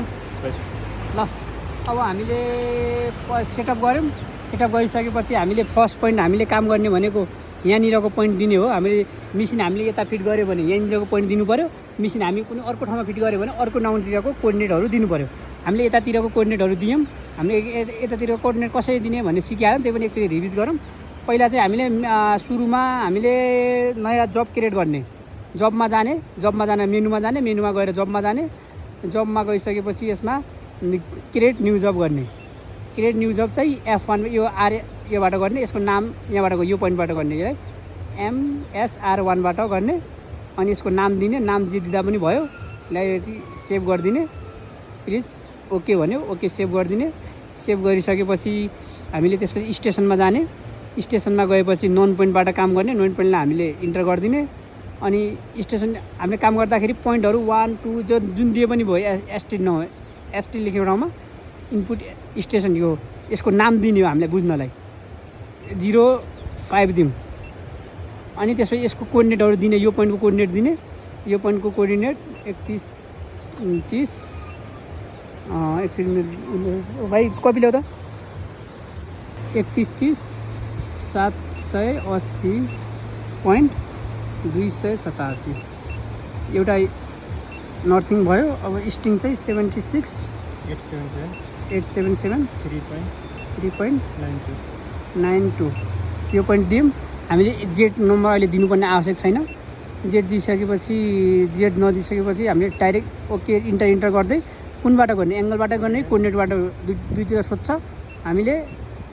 Question ल अब हामीले सेटअप गऱ्यौँ सेटअप गरिसकेपछि हामीले फर्स्ट पोइन्ट हामीले काम गर्ने भनेको यहाँनिरको पोइन्ट दिने हो हामीले मिसिन हामीले यता फिट गऱ्यो भने यहाँनिरको पोइन्ट दिनु पऱ्यो मिसिन हामी कुनै अर्को ठाउँमा फिट गऱ्यो भने अर्को ठाउँतिरको कोअर्डिनेटहरू दिनु पऱ्यो हामीले यतातिरको कोअर्डिनेटहरू दियौँ हामीले यतातिरको कोअर्डिनेट कसरी दिने भन्ने सिकायौँ त्यो पनि एकचोटि रिभिज गरौँ पहिला चाहिँ हामीले सुरुमा हामीले नयाँ जब क्रिएट गर्ने जबमा जाने मेनुमा गएर जबमा जाने जबमा गइसकेपछि यसमा क्रिएट न्यू जब गर्ने क्रिएट न्यू जब चाहिँ F1 यो योबाट गर्ने यसको नाम यहाँबाट यो पोइन्टबाट गर्ने है MSR1बाट गर्ने अनि यसको नाम दिने नाम जे दिँदा पनि भयो यसलाई सेभ गरिदिने प्लिज ओके भन्यो ओके सेभ गरिदिने सेभ गरिसकेपछि हामीले त्यसपछि स्टेसनमा जाने स्टेसनमा गएपछि नन पोइन्टबाट काम गर्ने नन पोइन्टलाई हामीले इन्टर गरिदिने अनि स्टेसन हामीले काम गर्दाखेरि पोइन्टहरू 1 2 जुन दिए पनि भयो एसटी लेखेको ठाउँमा इनपुट स्टेसन यो यसको नाम दिने हो हामीलाई बुझ्नलाई 05 दिउँ अनि त्यसपछि यसको कोअर्डिनेटहरू दिने यो पोइन्टको कोअर्डिनेट दिने यो पोइन्टको कोअर्डिनेट 31 30 भाइ कपी ल्याऊ त 31 780.287 एउटा नर्थिङ भयो अब स्टिङ चाहिँ 76 877 3.92 यो पोइन्ट दियौँ हामीले जेड नम्बर अहिले दिनुपर्ने आवश्यक छैन जेड दिइसकेपछि जेड नदिइसकेपछि हामीले डाइरेक्ट ओके इन्टर गर्दै कुनबाट गर्ने एङ्गलबाट गर्ने कोअर्डिनेटबाट दुईतिर सोध्छ हामीले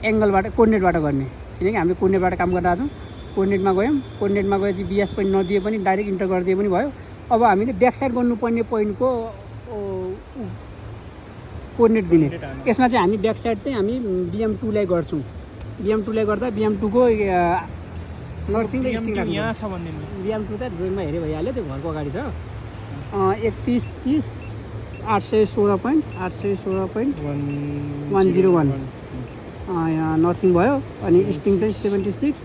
एङ्गलबाट कोअर्डिनेटबाट गर्ने किनकि हामीले कोअर्डिनेटबाट काम गरिरहेको छौँ कोअर्डिनेटमा गयौँ कोअर्डिनेटमा गएपछि बिएस पनि नदिए पनि डाइरेक्ट इन्टर गरिदिए पनि भयो अब हामीले ब्याकसाइड गर्नुपर्ने पोइन्टको कोअर्डिनेट दिने यसमा चाहिँ हामी ब्याकसाइड चाहिँ हामी BM2लाई गर्छौँ BM2लाई गर्दा BM2को नर्थिङ र इस्टिङ राख्नु यहाँ छ भन्ने BM2 त ड्रोइङमा हेरे भइहाल्यो त्यो घरको अगाडि छ 31 816.101 नर्थिङ भयो अनि स्टिङ चाहिँ 76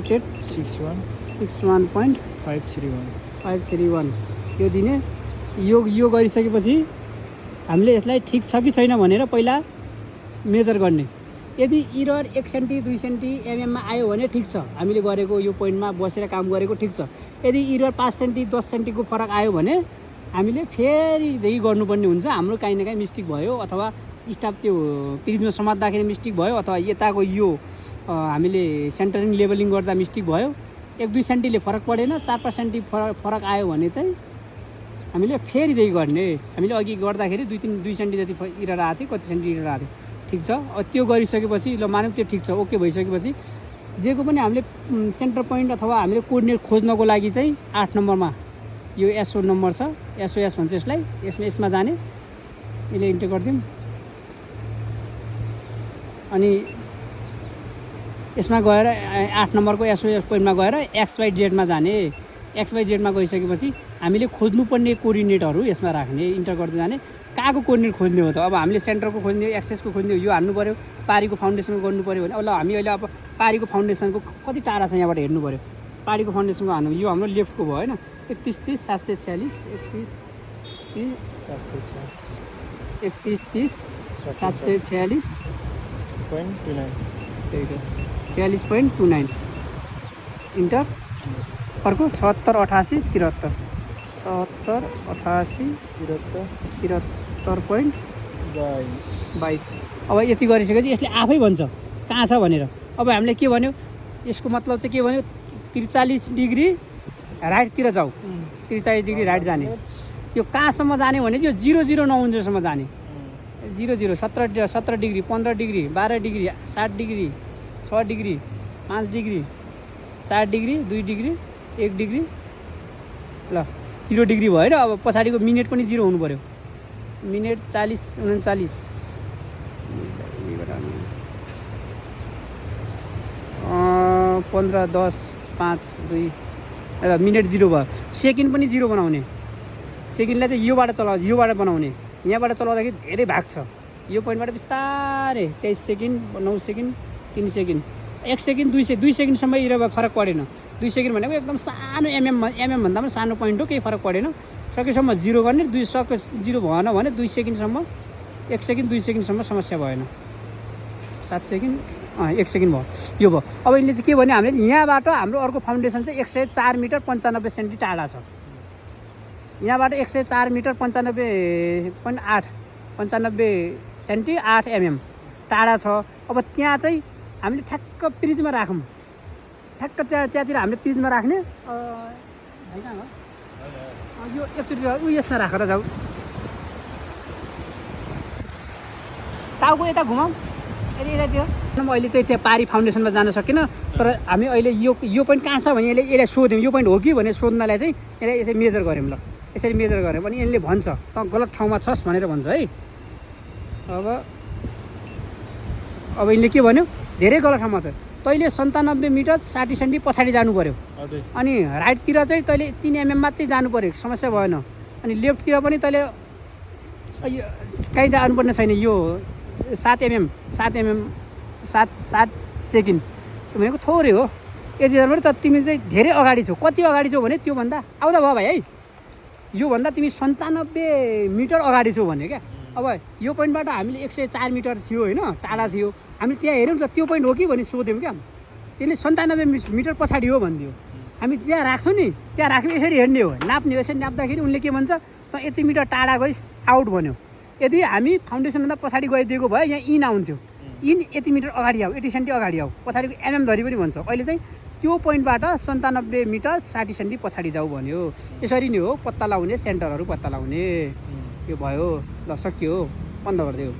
8861.531 यो दिने यो गरिसकेपछि हामीले यसलाई ठिक छ कि छैन भनेर पहिला मेजर गर्ने यदि इरर 1 सेन्टी 2 सेन्टी एमएममा आयो भने ठिक छ हामीले गरेको यो पोइन्टमा बसेर काम गरेको ठिक छ यदि इरर 5 सेन्टी 10 सेन्टीको फरक आयो भने हामीले फेरिदेखि गर्नुपर्ने हुन्छ हाम्रो काहीँ न काहीँ मिस्टेक भयो अथवा स्टाफ त्यो प्रिजमा समात्दाखेरि मिस्टेक भयो अथवा यताको यो हामीले सेन्टरिङ लेभलिङ गर्दा मिस्टेक भयो 1-2 सेन्टीले फरक परेन 4-5 सेन्टी फरक आयो भने चाहिँ हामीले फेरिदेखि गर्ने हामीले अघि गर्दाखेरि 2 सेन्टी जति इरर आएको थियो कति सेन्टी इरर आएको थियो ठिक छ त्यो गरिसकेपछि ल मानौँ त्यो ठिक छ ओके भइसकेपछि जेको पनि हामीले सेन्टर पोइन्ट अथवा हामीले कोअर्डिनेट खोज्नको लागि चाहिँ 8 नम्बरमा यो एसओ नम्बर छ एसओएस भन्छ यसलाई यसमा जाने यसले इन्टर गरिदिउँ अनि यसमा गएर 8 नम्बरको एसओएस पोइन्टमा गएर XYZ मा जाने XYZ मा गइसकेपछि हामीले खोज्नुपर्ने कोअर्डिनेटहरू यसमा राख्ने इन्टर गर्दै जाने कहाँको कोअर्डिनेट खोज्ने हो त अब हामीले सेन्टरको खोज्ने एक्सेसको खोज्ने यो हान्नु पऱ्यो पारीको फाउन्डेसनको गर्नु पऱ्यो भने अब ल हामी अहिले अब पारीको फाउन्डेसनको कति टाढा छ यहाँबाट हेर्नु पऱ्यो पारीको फाउन्डेसनको हान्नु यो हाम्रो लेफ्टको भयो होइन 31 746 46.29 इन्टर अर्को 76 88 73 73.22 अब यति गरिसकेपछि यसले आफै भन्छ कहाँ छ भनेर अब हामीले के भन्यो यसको मतलब चाहिँ के भन्यो 43 डिग्री राइटतिर जाऊ 43 डिग्री राइट जाने यो कहाँसम्म जाने भने यो 00 नहुन्जेलसम्म जाने 00 17 degree 15 degree 12 degree 7 degree 6 degree 5 degree 4 degree 2 degree 1 degree ल 0 डिग्री भयो र अब पछाडिको मिनेट पनि 0 हुनु पऱ्यो मिनेट 40 39 15 10 5 2 मिनेट 0 भयो सेकेन्ड पनि 0 बनाउने सेकेन्डलाई चाहिँ योबाट बनाउने यहाँबाट चलाउँदाखेरि धेरै भाग छ यो पोइन्टबाट बिस्तारै 23 सेकेन्ड 9 सेकेन्ड 3 सेकेन्ड 1 सेकेन्ड 2 सेकेन्डसम्म फरक परेन 2 सेकेन्ड भनेको एकदम सानो एमएम भन्दा पनि सानो पोइन्ट हो केही फरक परेन सकेसम्म 0 गर्ने 0 भएन भने 2 सेकेन्डसम्म 1 सेकेन्ड 2 सेकेन्डसम्म समस्या भएन 7 सेकेन्ड 1 सेकेन्ड भयो यो भयो। अब यसले चाहिँ के भन्यो हामीले यहाँबाट हाम्रो अर्को फाउन्डेसन चाहिँ 104 मिटर 95 सेन्टी टाढा छ। यहाँबाट 104 मिटर 95.8 सेन्टी 8 mm टाढा छ। अब त्यहाँ चाहिँ हामीले ठ्याक्क प्रिजमा राखौँ ठ्याक्क त्यहाँतिर हामीले प्रिजमा राख्ने होइन यो एकचोटि यसमा राखेर जाऊ टाउको यता घुमाऊ यतातिर। अहिले चाहिँ त्यहाँ पारी फाउन्डेसनमा जान सकिनँ तर हामी अहिले यो पोइन्ट कहाँ छ भने यसलाई सोध्यौँ यो पोइन्ट हो कि भने सोध्नलाई चाहिँ यसलाई मेजर गऱ्यौँ ल यसरी मेजर गऱ्यौँ अनि यसले भन्छ त गलत ठाउँमा छस् भनेर भन्छ है। अब यसले के भन्यो धेरै गलत ठाउँमा छ तैँले 97 मिटर 60 सेन्टी पछाडि जानु पऱ्यो अनि राइटतिर चाहिँ तैँले 3 mm मात्रै जानु पऱ्यो समस्या भएन अनि लेफ्टतिर पनि तैँले कहीँ जानुपर्ने छैन यो 7 mm 7 सेकेन्ड भनेको थोरै हो यतिजना पनि त तिमी चाहिँ धेरै अगाडि छौ कति अगाडि छौ भने त्योभन्दा आउँदा भयो भाइ है योभन्दा तिमी 97 मिटर अगाडि छौ भन्यो क्या। अब यो पोइन्टबाट हामीले 104 मिटर थियो होइन टाढा थियो हामी त्यहाँ हेऱ्यौँ त त्यो पोइन्ट हो कि भने सोध्यौँ क्या त्यसले 97 मिटर पछाडि हो भनिदियो हामी त्यहाँ राख्छौँ नि त्यहाँ राख्यो यसरी हेर्ने हो नाप्ने हो यसरी नाप्दाखेरि उनले के भन्छ त यति मिटर टाढा गइस् आउट भन्यो। यदि हामी फाउन्डेसनभन्दा पछाडि गइदिएको भए यहाँ इन आउँथ्यो इन यति मिटर अगाडि आऊ 80 सेन्टी अगाडि आऊ पछाडिको mm धरि पनि भन्छ। अहिले चाहिँ त्यो पोइन्टबाट 97 मिटर 60 सेन्टी पछाडि जाऊ भन्यो। यसरी नै हो पत्ता लगाउने सेन्टरहरू पत्ता लगाउने यो भयो ल सकियो बन्द गरिदियो।